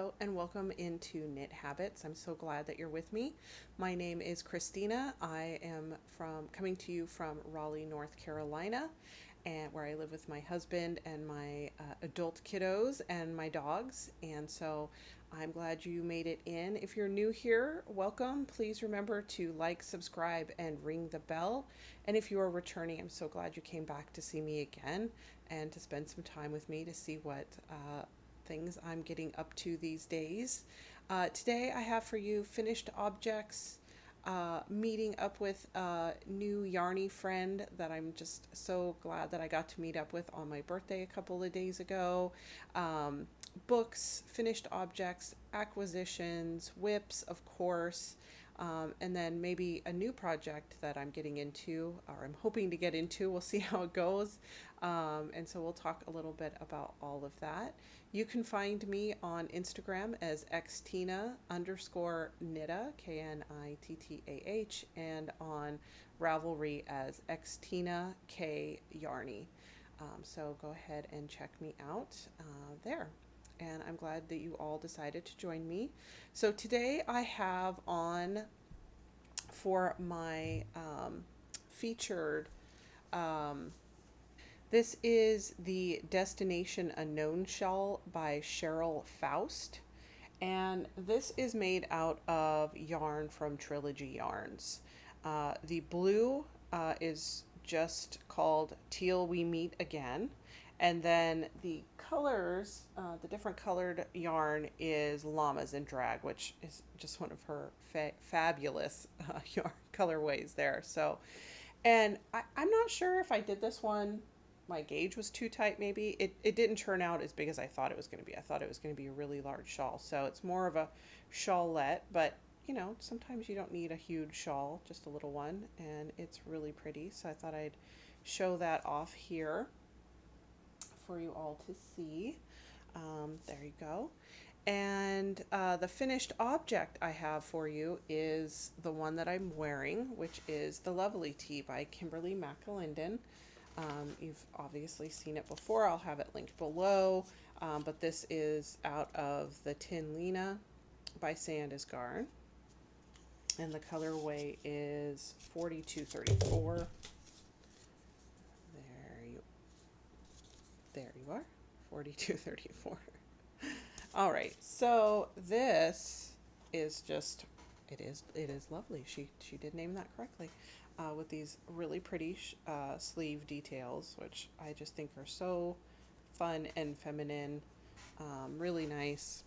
Hello and welcome into Knit Habits. I'm so glad that you're with me. My name is Christina. I am coming to you from Raleigh, North Carolina, and where I live with my husband and my adult kiddos and my dogs. And so I'm glad you made it in. If you're new here, welcome. Please remember to like, subscribe, and ring the bell. And if you are returning, I'm so glad you came back to see me again and to spend some time with me to see what things I'm getting up to these days. Today I have for you finished objects, meeting up with a new yarny friend that I'm just so glad that I got to meet up with on my birthday a couple of days ago. Books, finished objects, acquisitions, WIPs, of course, and then maybe a new project that I'm getting into, or I'm hoping to get into. We'll see how it goes. And so we'll talk a little bit about all of that. You can find me on Instagram as xtina_knitta, K-N-I-T-T-A-H, and on Ravelry as xtina k yarny. So go ahead and check me out there. And I'm glad that you all decided to join me. So today I have on for my featured this is the Destination Unknown shawl by Cheryl Faust. And this is made out of yarn from Trilogy Yarns. The blue is just called Teal We Meet Again. And then the colors, the different colored yarn is Llamas in Drag, which is just one of her fabulous yarn colorways there. So, and I'm not sure if I did this one, my gauge was too tight maybe. It didn't turn out as big as I thought it was going to be. I thought it was going to be a really large shawl. So it's more of a shawlette, but you know, sometimes you don't need a huge shawl, just a little one, and it's really pretty. So I thought I'd show that off here for you all to see. There you go. And the finished object I have for you is the one that I'm wearing, which is the Lovely Tee by Kimberly McAlindin. You've obviously seen it before. I'll have it linked below. But this is out of the Tin Lena by Sandisgarn. And the colorway is 4234. There you are. 4234. All right. So this is just it is lovely. She did name that correctly. With these really pretty sleeve details, which I just think are so fun and feminine, really nice.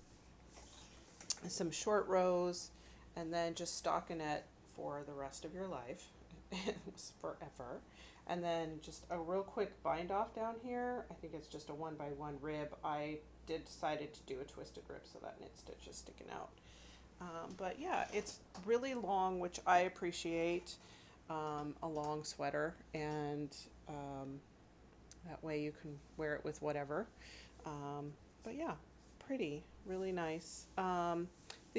Some short rows, and then just stockinette for the rest of your life. It was forever. And then just a real quick bind off down here. I think it's just a 1x1 rib. I decided to do a twisted rib so that knit stitch is sticking out. But yeah, it's really long, which I appreciate. A long sweater, and that way you can wear it with whatever. But yeah, pretty, really nice. The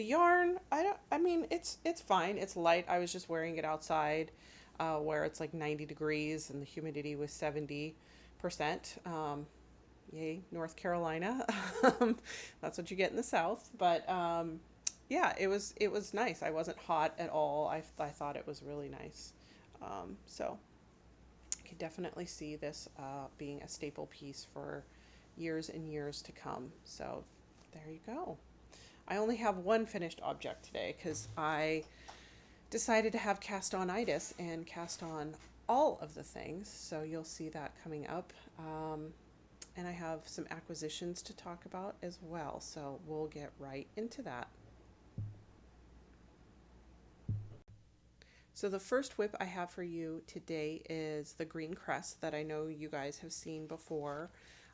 yarn, I mean, it's fine. It's light. I was just wearing it outside, where it's like 90 degrees and the humidity was 70%. Yay, North Carolina. That's what you get in the South. But yeah, it was nice. I wasn't hot at all. I thought it was really nice. So I can definitely see this being a staple piece for years and years to come. So there you go. I only have one finished object today because I decided to have cast on itis and cast on all of the things. So you'll see that coming up. And I have some acquisitions to talk about as well. So we'll get right into that. So the first WIP I have for you today is the green cress that I know you guys have seen before.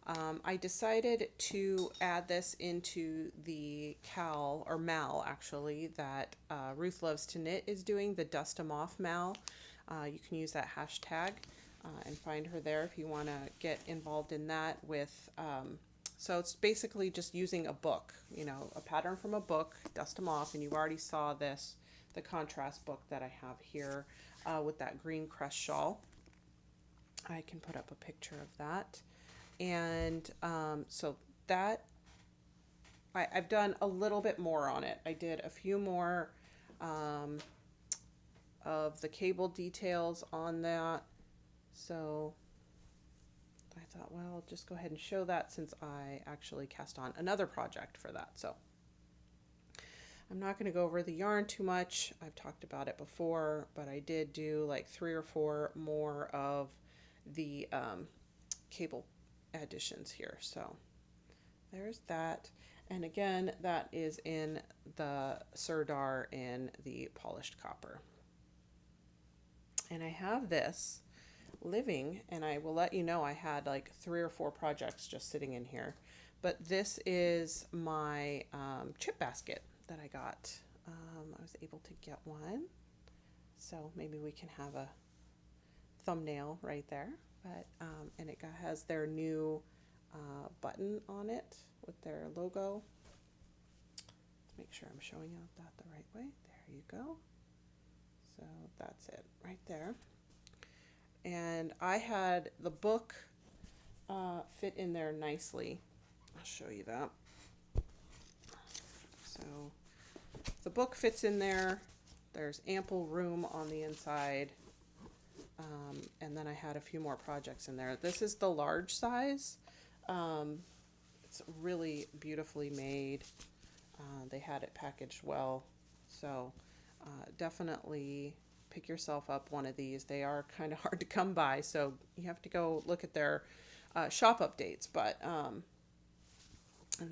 I decided to add this into the Cowl, or Mal actually, that Ruth Loves to Knit is doing, the Dust 'em Off Mal. You can use that hashtag and find her there if you want to get involved in that with... So it's basically just using a book, you know, a pattern from a book, dust them off, and you already saw this, the contrast book that I have here with that green crest shawl. I can put up a picture of that. And so that I've done a little bit more on it. I did a few more of the cable details on that. So I thought, well, I'll just go ahead and show that since I actually cast on another project for that. So I'm not going to go over the yarn too much. I've talked about it before, but I did do like 3 or 4 more of the cable additions here. So there's that. And again, that is in the Sirdar in the polished copper. And I have this living, and I will let you know I had like 3 or 4 projects just sitting in here. But this is my chip basket that I got. I was able to get one. So maybe we can have a thumbnail right there. But and it has their new button on it with their logo. Let's make sure I'm showing out that the right way. There you go. So that's it right there. And I had the book fit in there nicely. I'll show you that. So the book fits in there. There's ample room on the inside. And then I had a few more projects in there. This is the large size. It's really beautifully made. They had it packaged well. So definitely pick yourself up one of these. They are kind of hard to come by, so you have to go look at their shop updates. But and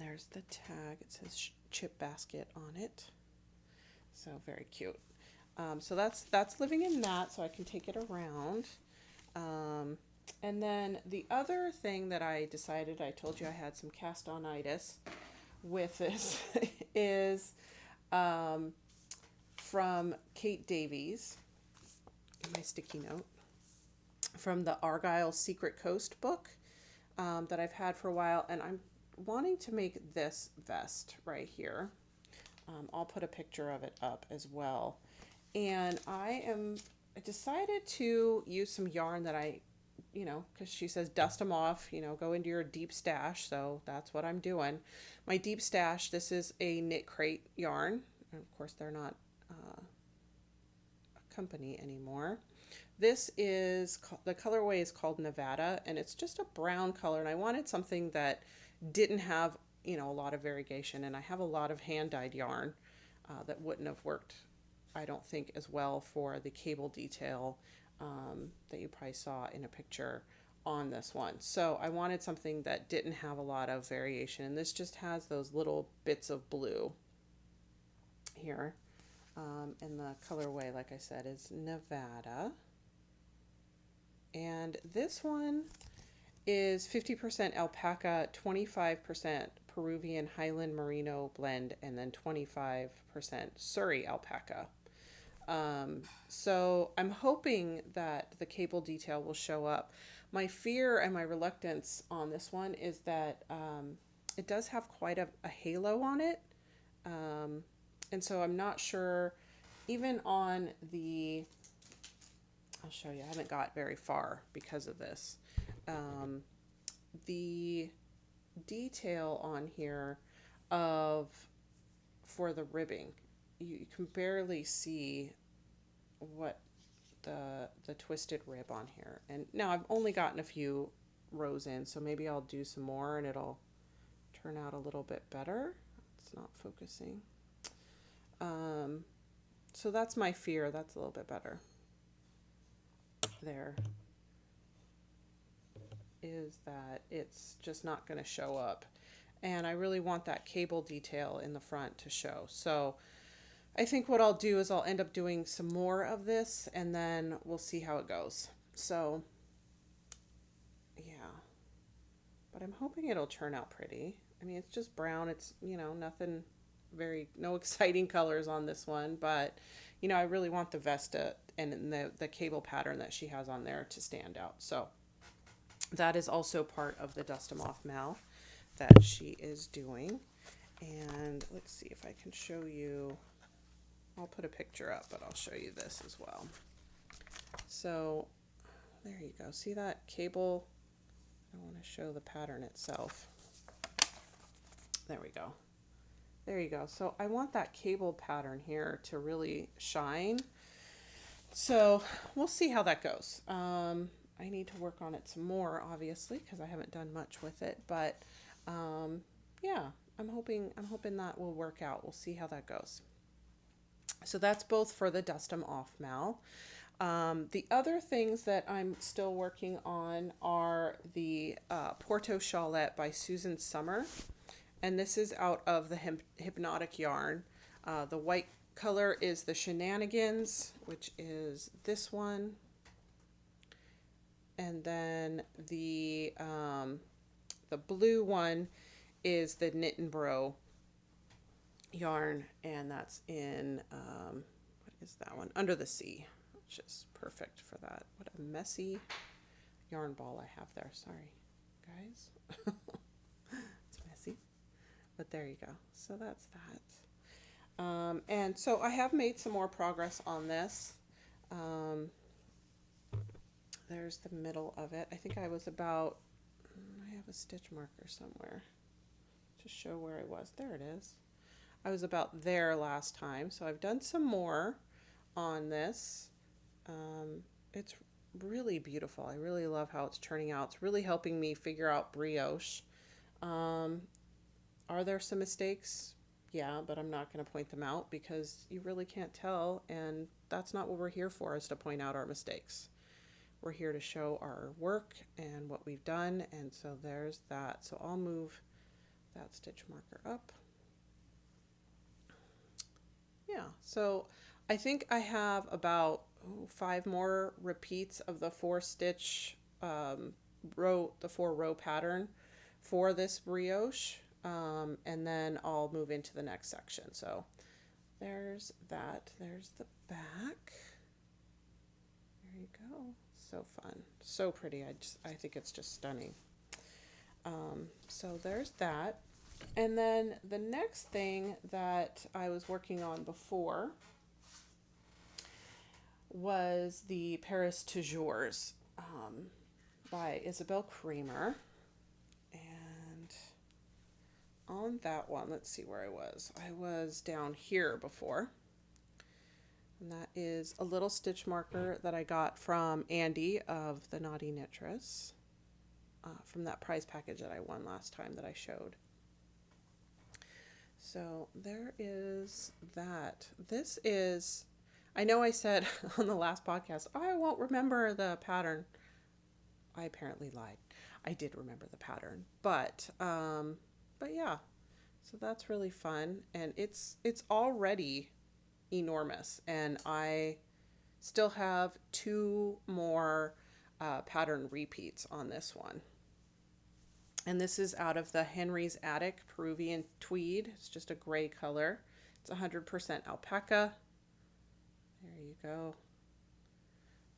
there's the tag. It says chip basket on it. So very cute. So that's living in that, so I can take it around. And then the other thing that I decided, I told you I had some cast-on-itis with this, is from Kate Davies, my sticky note, from the Argyll Secret Coast book that I've had for a while, and I'm wanting to make this vest right here. I'll put a picture of it up as well. And I decided to use some yarn that because she says dust them off, go into your deep stash. So that's what I'm doing. My deep stash, this is a Knit Crate yarn. And of course, they're not a company anymore. This is, the colorway is called Nevada, and it's just a brown color. And I wanted something that didn't have, a lot of variegation. And I have a lot of hand-dyed yarn that wouldn't have worked, I don't think, as well for the cable detail that you probably saw in a picture on this one. So I wanted something that didn't have a lot of variation, and this just has those little bits of blue here. And the colorway, like I said, is Nevada. And this one is 50% alpaca, 25% Peruvian Highland Merino blend, and then 25% Surrey alpaca. So I'm hoping that the cable detail will show up. My fear and my reluctance on this one is that it does have quite a halo on it. And so I'm not sure, even on the, I'll show you, I haven't got very far because of this. The detail on here for the ribbing, you can barely see what the twisted rib on here. And now I've only gotten a few rows in, so maybe I'll do some more and it'll turn out a little bit better. It's not focusing. So that's my fear. That's a little bit better. There is that it's just not going to show up. And I really want that cable detail in the front to show. So I think what I'll do is I'll end up doing some more of this, and then we'll see how it goes. So yeah, but I'm hoping it'll turn out pretty. I mean, it's just brown. It's, nothing no exciting colors on this one, but I really want the Vesta and the cable pattern that she has on there to stand out. So that is also part of the Dust 'em Off Mal that she is doing. And let's see if I can show you. I'll put a picture up, but I'll show you this as well. So there you go. See that cable? I want to show the pattern itself. There we go. There you go. So I want that cable pattern here to really shine. So we'll see how that goes. I need to work on it some more, obviously, because I haven't done much with it. But yeah, I'm hoping that will work out. We'll see how that goes. So that's both for the dust 'em off mal. The other things that I'm still working on are the Porto Shawlette by Susanne Sommer. And this is out of the Hypnotic yarn. The white color is the Shenanigans, which is this one. And then the blue one is the Knit and Bro yarn, and that's in what is that one? Under the Sea, which is perfect for that. What a messy yarn ball I have there. Sorry, guys. It's messy, but there you go. So that's that. And so I have made some more progress on this. There's the middle of it. I think I was about, I have a stitch marker somewhere to show where I was. There it is. I was about there last time. So I've done some more on this. It's really beautiful. I really love how it's turning out. It's really helping me figure out brioche. Are there some mistakes? Yeah, but I'm not going to point them out because you really can't tell, and that's not what we're here for, is to point out our mistakes. We're here to show our work and what we've done, and so there's that. So I'll move that stitch marker up. Yeah, so I think I have about 5 more repeats of the 4-stitch row, the 4-row pattern for this brioche, and then I'll move into the next section. So there's that. There's the back. There you go. So fun, so pretty. I think it's just stunning. So there's that. And then the next thing that I was working on before was the Paris Toujours by Isabell Kraemer. And on that one, let's see where I was. I was down here before. And that is a little stitch marker that I got from Andy of the Naughty Knitress, from that prize package that I won last time that I showed. So there is that. This is, I know I said on the last podcast, I won't remember the pattern. I apparently lied. I did remember the pattern, but yeah. So that's really fun, and it's already enormous, and I still have 2 more pattern repeats on this one. And this is out of the Henry's Attic Peruvian Tweed. It's just a gray color. It's 100% alpaca. There you go.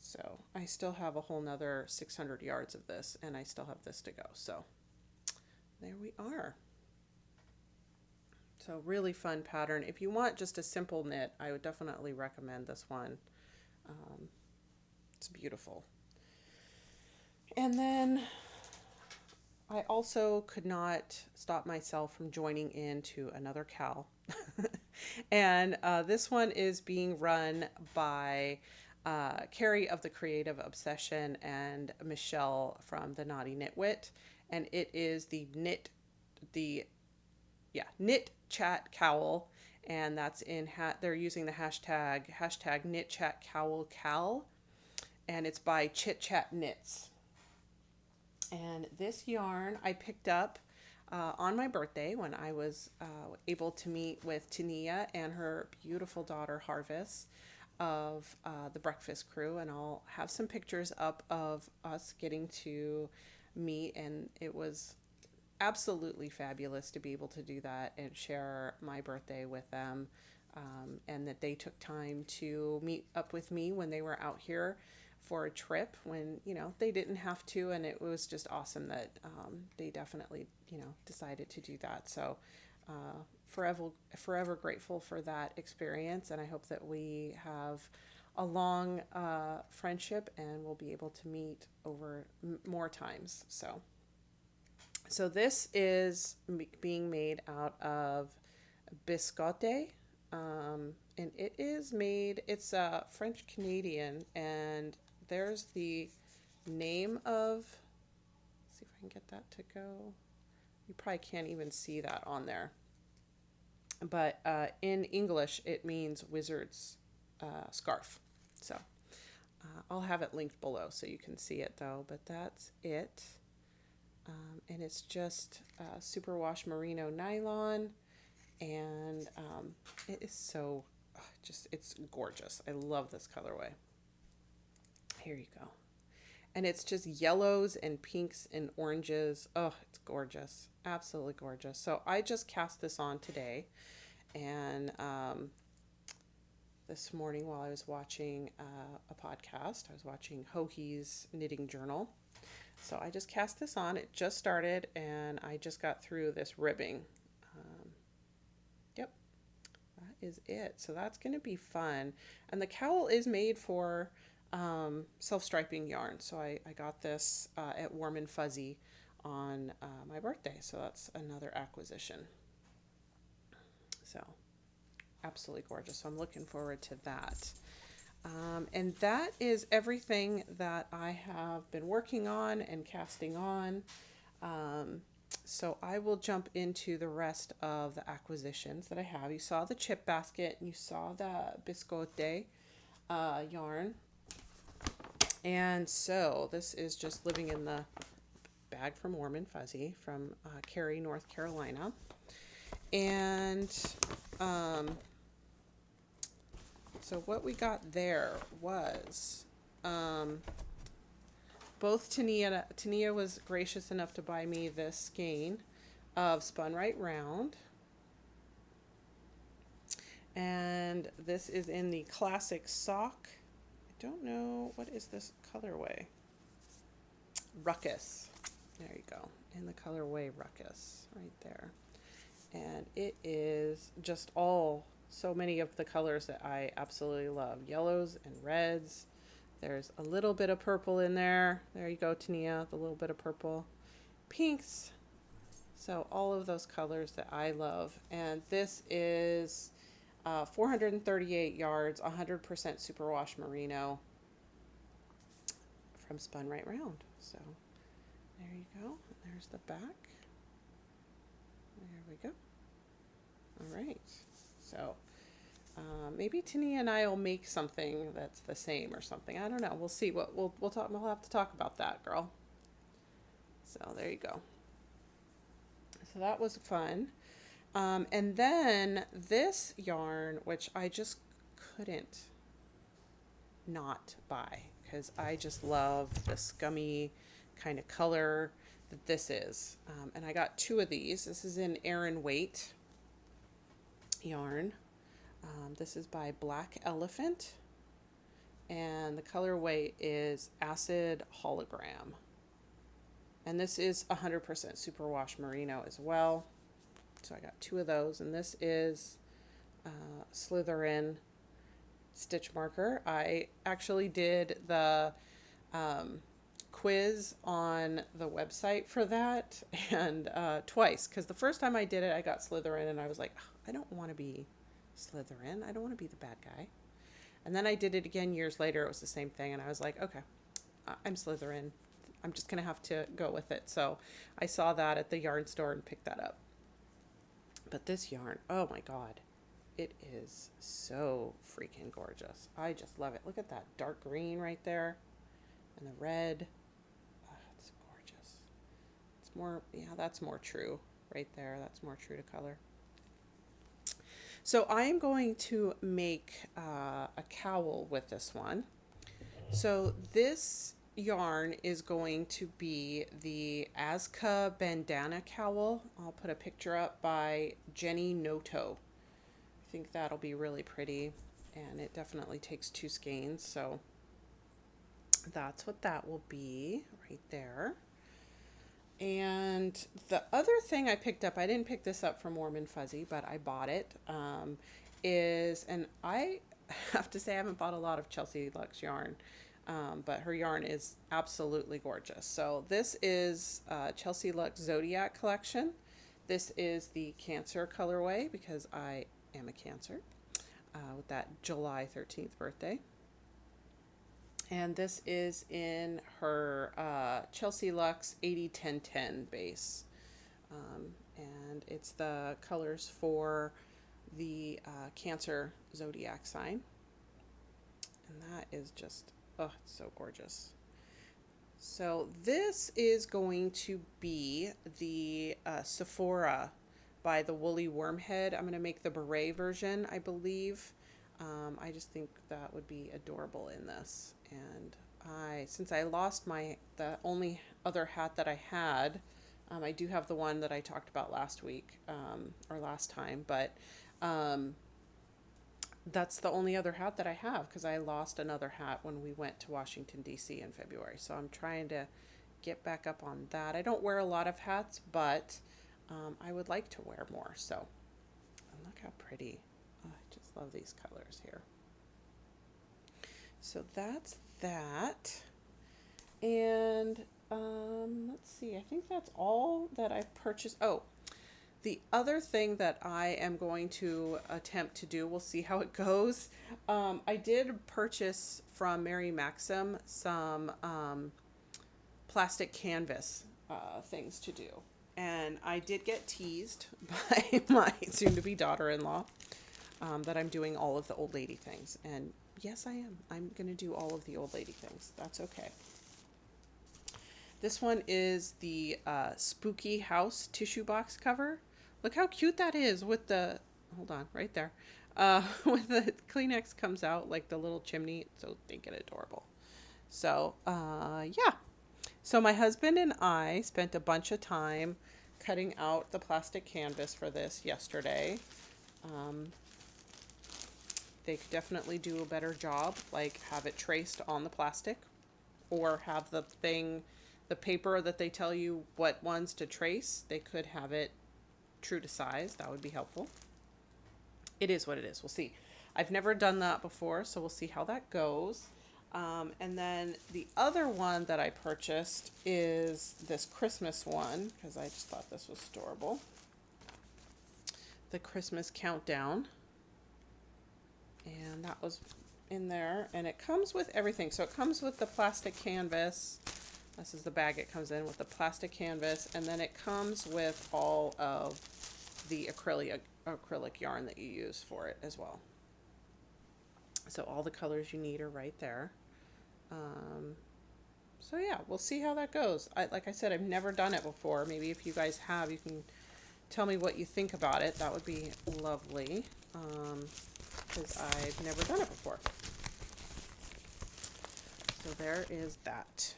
So I still have a whole nother 600 yards of this, and I still have this to go. So there we are. So really fun pattern. If you want just a simple knit, I would definitely recommend this one. It's beautiful. And then I also could not stop myself from joining into another cowl. And this one is being run by Carrie of the Creative Obsession and Michelle from the Naughty Knitwit. And it is the Knit Chat Cowl. And that's in, they're using the hashtag Knit Chat Cowl Cal. And it's by Chit Chat Knits. And this yarn I picked up on my birthday when I was able to meet with Tania and her beautiful daughter Harvest of the Breakfast Crew. And I'll have some pictures up of us getting to meet. And it was absolutely fabulous to be able to do that and share my birthday with them. And that they took time to meet up with me when they were out here for a trip when, they didn't have to, and it was just awesome that they definitely, decided to do that. So forever grateful for that experience, and I hope that we have a long friendship and we'll be able to meet over more times. So this is being made out of Biscotte. And it is made, it's French Canadian, and there's the name of, let's see if I can get that to go. You probably can't even see that on there. But in English, it means wizard's scarf. So I'll have it linked below so you can see it though. But that's it. And it's just superwash merino nylon. And it is so, just, it's gorgeous. I love this colorway. Here you go. And it's just yellows and pinks and oranges. Oh, it's gorgeous. Absolutely gorgeous. So I just cast this on today. And this morning while I was watching a podcast, I was watching Hohi's Knitting Journal. So I just cast this on. It just started, and I just got through this ribbing. Yep, that is it. So that's going to be fun. And the cowl is made for self-striping yarn. So I got this at Warm and Fuzzy on my birthday. So that's another acquisition. So absolutely gorgeous. So I'm looking forward to that. And that is everything that I have been working on and casting on. So I will jump into the rest of the acquisitions that I have. You saw the chip basket and you saw the biscotte yarn. And so this is just living in the bag from Warm and Fuzzy from Cary, North Carolina. And so what we got there was both Tania was gracious enough to buy me this skein of Spun Right Round. And this is in the classic sock. I don't know, what is this colorway? Ruckus. There you go. In the colorway Ruckus right there. And it is just so many of the colors that I absolutely love. Yellows and reds. There's a little bit of purple in there. There you go, Tania, the little bit of purple. Pinks. So all of those colors that I love. And this is 438 yards, 100% superwash merino from Spun Right Round. So there you go. There's the back. There we go. All right. So maybe Tania and I will make something that's the same or something. I don't know. We'll see. We'll talk. We'll have to talk about that, girl. So there you go. So that was fun. And then this yarn, which I just couldn't not buy because I just love the scummy kind of color that this is. And I got two of these. This is in Aran Weight yarn. This is by Black Elephant, and the colorway is Acid Hologram. And this is 100% superwash merino as well. So I got two of those, and this is Slytherin stitch marker. I actually did the quiz on the website for that, and twice, because the first time I did it, I got Slytherin, and I was like, oh, I don't want to be Slytherin. I don't want to be the bad guy. And then I did it again years later. It was the same thing, and I was like, okay, I'm Slytherin. I'm just going to have to go with it. So I saw that at the yarn store and picked that up. But this yarn, oh my God, it is so freaking gorgeous. I just love it. Look at that dark green right there and the red. Oh, it's gorgeous. It's more, yeah, that's more true right there. That's more true to color. So I am going to make a cowl with this one. So this yarn is going to be the Azka bandana cowl. I'll put a picture up by Jenny Noto. I think that'll be really pretty, and it definitely takes two skeins, so that's what that will be right there. And the other thing I picked up, I didn't pick this up from Warm and Fuzzy, but I bought it, and I have to say I haven't bought a lot of Chelsea Luxe yarn, but her yarn is absolutely gorgeous. So this is Chelsea Luxe Zodiac collection, This is the Cancer colorway because I am a Cancer with that July 13th birthday. And this is in her Chelsea Luxe 80-10-10 base. And it's the colors for the Cancer zodiac sign. And that is just, oh, it's so gorgeous. So this is going to be the Sephora by the Woolly Wormhead. I'm going to make the beret version, I believe. I just think that would be adorable in this. And since I lost the only other hat that I had, I do have the one that I talked about last week, or last time, but that's the only other hat that I have because I lost another hat when we went to Washington, D.C. in February. So I'm trying to get back up on that. I don't wear a lot of hats, but I would like to wear more. So and look how pretty. Oh, I just love these colors here. So that's that. And let's see. I think that's all that I've purchased. Oh, the other thing that I am going to attempt to do, we'll see how it goes. I did purchase from Mary Maxim some plastic canvas things to do. And I did get teased by my soon-to-be daughter-in-law that I'm doing all of the old lady things. And yes, I am. I'm going to do all of the old lady things. That's okay. This one is the Spooky House tissue box cover. Look how cute that is with the, hold on, right there. With the Kleenex comes out like the little chimney. It's so stinking adorable. So, yeah. So my husband and I spent a bunch of time cutting out the plastic canvas for this yesterday. They could definitely do a better job, like have it traced on the plastic or have the paper that they tell you what ones to trace. They could have it true to size. That would be helpful. It is what it is. We'll see. I've never done that before, so we'll see how that goes. And then the other one that I purchased is this Christmas one because I just thought this was adorable. The Christmas countdown. And that was in there. And it comes with everything. So it comes with the plastic canvas. This is the bag it comes in with, the plastic canvas. And then it comes with all of the acrylic yarn that you use for it as well. So all the colors you need are right there. So yeah, we'll see how that goes. Like I said, I've never done it before. Maybe if you guys have, you can tell me what you think about it. That would be lovely. Because I've never done it before. So there is that.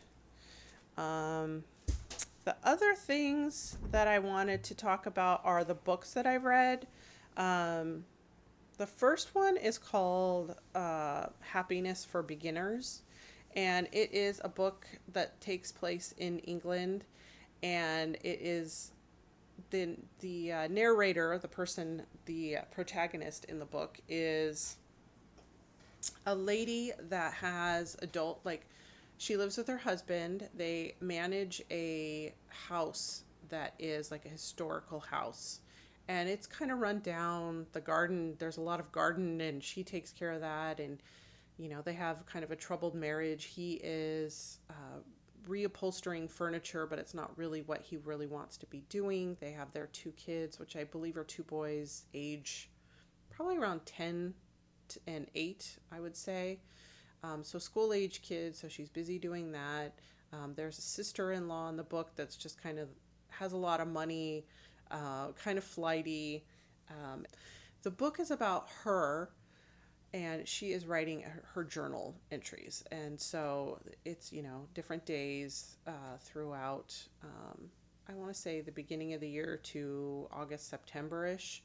The other things that I wanted to talk about are the books that I've read. The first one is called Happiness for Beginners. And it is a book that takes place in England. And it is the narrator, the protagonist in the book is a lady that has she lives with her husband. They manage a house that is like a historical house. And it's kind of run down. The garden, there's a lot of garden and she takes care of that. And, they have kind of a troubled marriage. He is reupholstering furniture, but it's not really what he really wants to be doing. They have their 2 kids, which I believe are 2 boys, age probably around 10 and 8, I would say. So school age kids, so she's busy doing that. There's a sister-in-law in the book that's just kind of has a lot of money, kind of flighty. The book is about her, and she is writing her journal entries. And so it's, different days throughout, I want to say the beginning of the year to August, September-ish.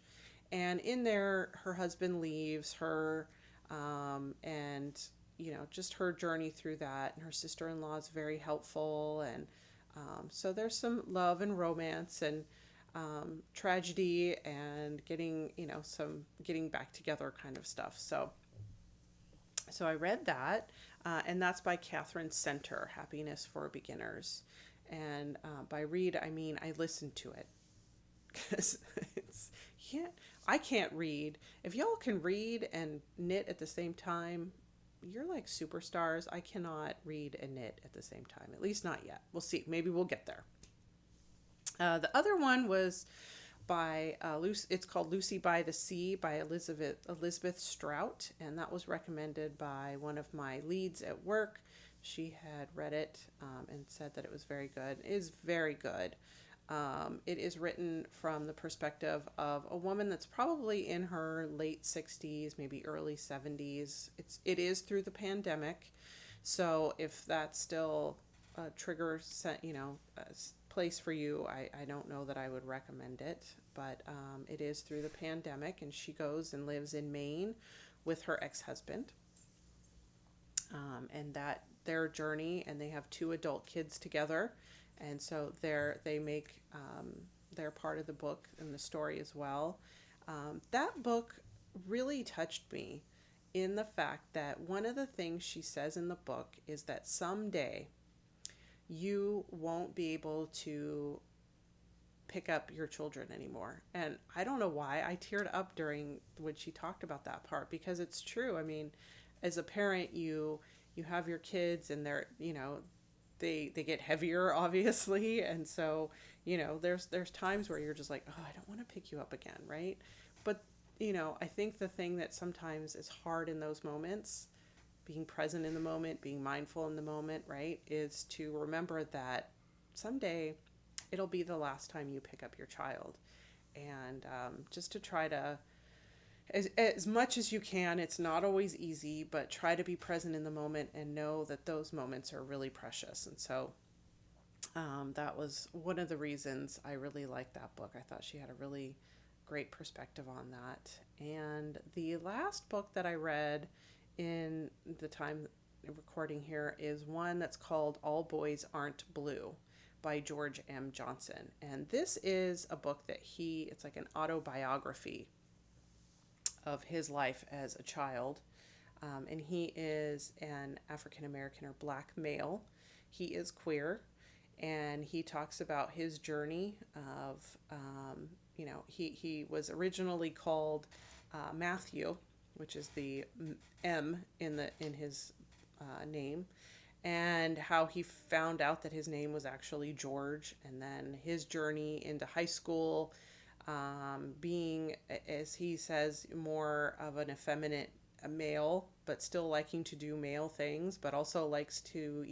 And in there, her husband leaves her, and, just her journey through that. And her sister-in-law is very helpful. And so there's some love and romance and tragedy and getting, some getting back together kind of stuff. So I read that, and that's by Catherine Center, Happiness for Beginners. And by read, I mean I listened to it. because it's, yeah, I can't read. If y'all can read and knit at the same time, you're like superstars. I cannot read and knit at the same time, at least not yet. We'll see. Maybe we'll get there. The other one was by it's called Lucy by the Sea by Elizabeth Strout, and that was recommended by one of my leads at work. She had read it and said that it was very good. It is very good. It is written from the perspective of a woman that's probably in her late 60s, maybe early 70s. It is through the pandemic, so if that's still a trigger, place for you, I don't know that I would recommend it, but it is through the pandemic, and she goes and lives in Maine with her ex-husband, and that their journey, and they have 2 adult kids together, and so they make they're part of the book and the story as well. That book really touched me in the fact that one of the things she says in the book is that someday you won't be able to pick up your children anymore. And I don't know why I teared up when she talked about that part, because it's true. I mean, as a parent, you have your kids, and they're, they get heavier, obviously, and so there's times where you're just like, oh, I don't want to pick you up again, right? But I think the thing that sometimes is hard in those moments, being present in the moment, being mindful in the moment, right, is to remember that someday it'll be the last time you pick up your child. And just to try to, as much as you can, it's not always easy, but try to be present in the moment and know that those moments are really precious. And so that was one of the reasons I really liked that book. I thought she had a really great perspective on that. And the last book that I read in the time recording here is one that's called All Boys Aren't Blue by George M. Johnson. And this is a book that it's like an autobiography of his life as a child. And he is an African American or Black male. He is queer, and he talks about his journey of, he was originally called Matthew, which is the M in his name, and how he found out that his name was actually George, and then his journey into high school, being, as he says, more of an effeminate male, but still liking to do male things, but also likes to,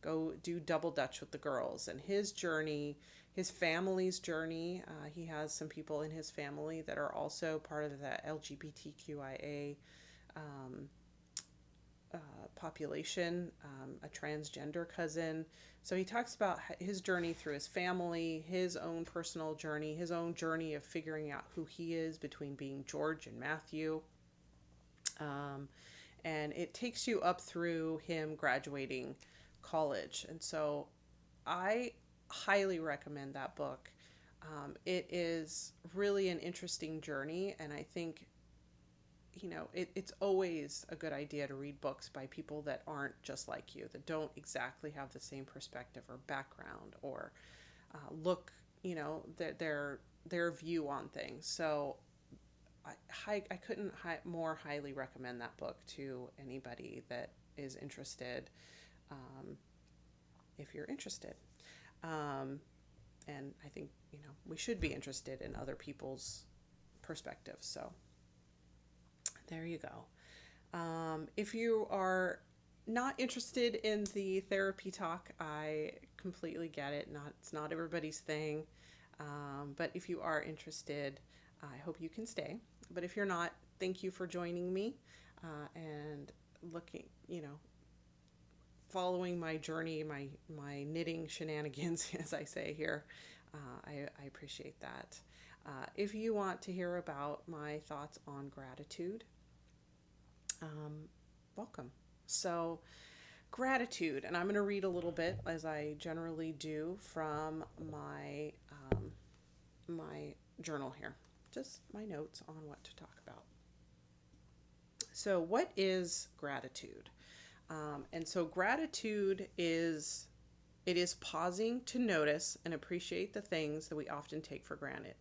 go do double dutch with the girls. And his journey, his family's journey, he has some people in his family that are also part of the LGBTQIA population, a transgender cousin. So he talks about his journey through his family, his own personal journey, his own journey of figuring out who he is between being George and Matthew. And it takes you up through him graduating college. And so I highly recommend that book. It is really an interesting journey, and I think it's always a good idea to read books by people that aren't just like you, that don't exactly have the same perspective or background or look, their view on things. So I couldn't more highly recommend that book to anybody that is interested, if you're interested. And I think, we should be interested in other people's perspectives. So there you go. If you are not interested in the therapy talk, I completely get it. It's not everybody's thing. But if you are interested, I hope you can stay. But if you're not, thank you for joining me and looking, following my journey, my knitting shenanigans, as I say here. I appreciate that. If you want to hear about my thoughts on gratitude, welcome. So, gratitude, and I'm going to read a little bit, as I generally do, from my my journal here. Just my notes on what to talk about. So, what is gratitude? And so gratitude is It is pausing to notice and appreciate the things that we often take for granted.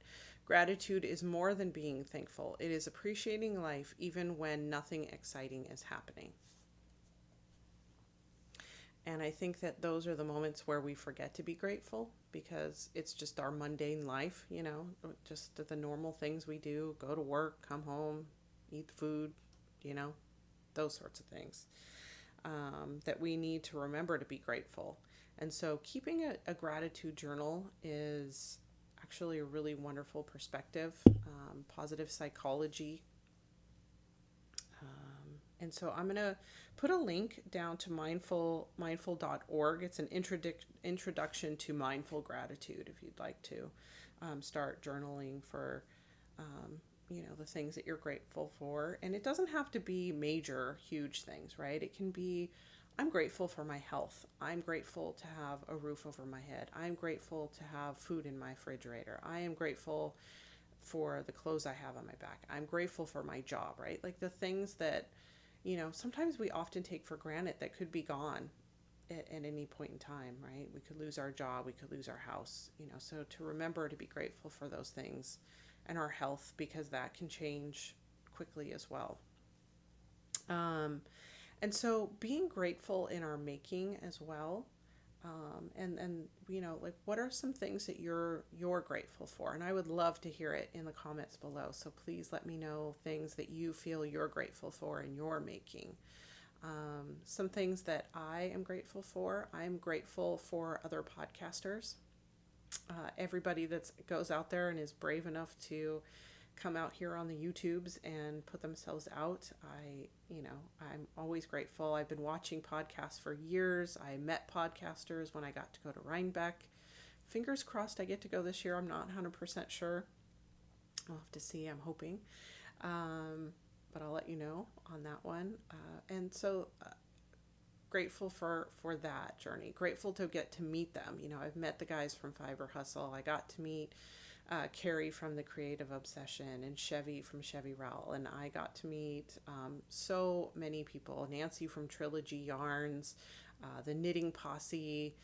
Gratitude is more than being thankful. It is appreciating life even when nothing exciting is happening. And I think that those are the moments where we forget to be grateful because it's just our mundane life, just the normal things we do, go to work, come home, eat food, you know, those sorts of things, that we need to remember to be grateful. And so keeping a gratitude journal is actually a really wonderful perspective, positive psychology. And so I'm going to put a link down to mindful.org. It's an introduction to mindful gratitude if you'd like to start journaling for, the things that you're grateful for. And it doesn't have to be major, huge things, right? It can be, I'm grateful for my health. I'm grateful to have a roof over my head. I'm grateful to have food in my refrigerator. I am grateful for the clothes I have on my back. I'm grateful for my job, right? Like the things that, sometimes we often take for granted that could be gone at any point in time, right? We could lose our job, we could lose our house, so to remember to be grateful for those things and our health, because that can change quickly as well. And so being grateful in our making as well. And like what are some things that you're grateful for? And I would love to hear it in the comments below. So please let me know things that you feel you're grateful for in your making. Some things that I am grateful for. I'm grateful for other podcasters. Everybody that goes out there and is brave enough to come out here on the YouTubes and put themselves out. I'm always grateful. I've been watching podcasts for years. I met podcasters when I got to go to Rhinebeck. Fingers crossed I get to go this year. I'm not 100% sure. I'll have to see. I'm hoping. But I'll let you know on that one. And so grateful for that journey. Grateful to get to meet them. I've met the guys from Fiber Hustle. I got to meet Carrie from The Creative Obsession and Chevy from Chevy Rowell. And I got to meet so many people. Nancy from Trilogy Yarns, the Knitting Posse,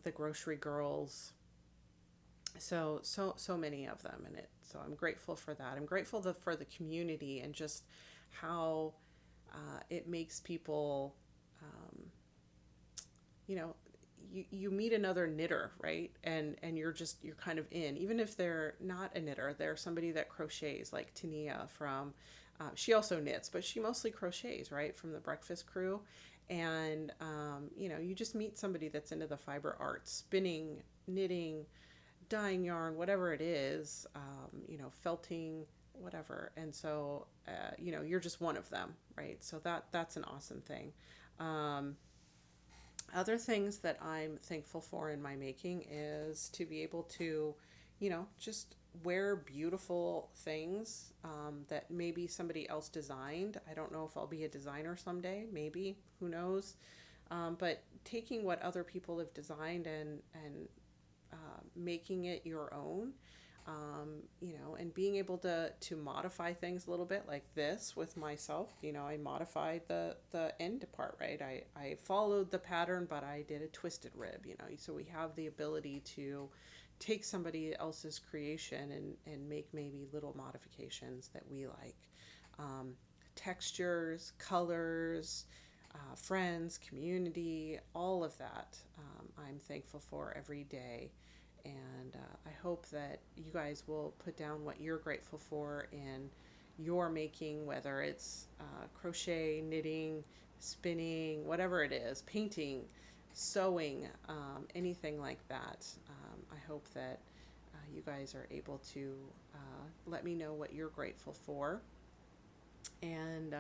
the Grocery Girls. So many of them in it. So I'm grateful for that. I'm grateful for the community and just how it makes people, you meet another knitter, right? And you're kind of in, even if they're not a knitter, they're somebody that crochets, like Tania from, she also knits, but she mostly crochets, right? From the Breakfast Crew. And, you just meet somebody that's into the fiber arts, spinning, knitting, dyeing yarn, whatever it is, felting, whatever. And so, you're just one of them, right? So that's an awesome thing. Other things that I'm thankful for in my making is to be able to, just wear beautiful things that maybe somebody else designed. I don't know if I'll be a designer someday, maybe, who knows. But taking what other people have designed and making it your own, and being able to modify things a little bit, like this with myself. I modified the end part, right? I followed the pattern, but I did a twisted rib, so we have the ability to take somebody else's creation and make maybe little modifications that we like. Textures, colors, friends, community, all of that, I'm thankful for every day. And I hope that you guys will put down what you're grateful for in your making, whether it's crochet, knitting, spinning, whatever it is, painting, sewing, anything like that. I hope that you guys are able to let me know what you're grateful for. And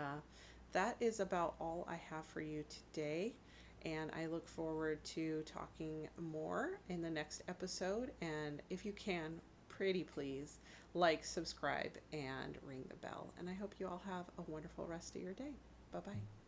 that is about all I have for you today. And I look forward to talking more in the next episode. And if you can, pretty please, like, subscribe, and ring the bell. And I hope you all have a wonderful rest of your day. Bye-bye.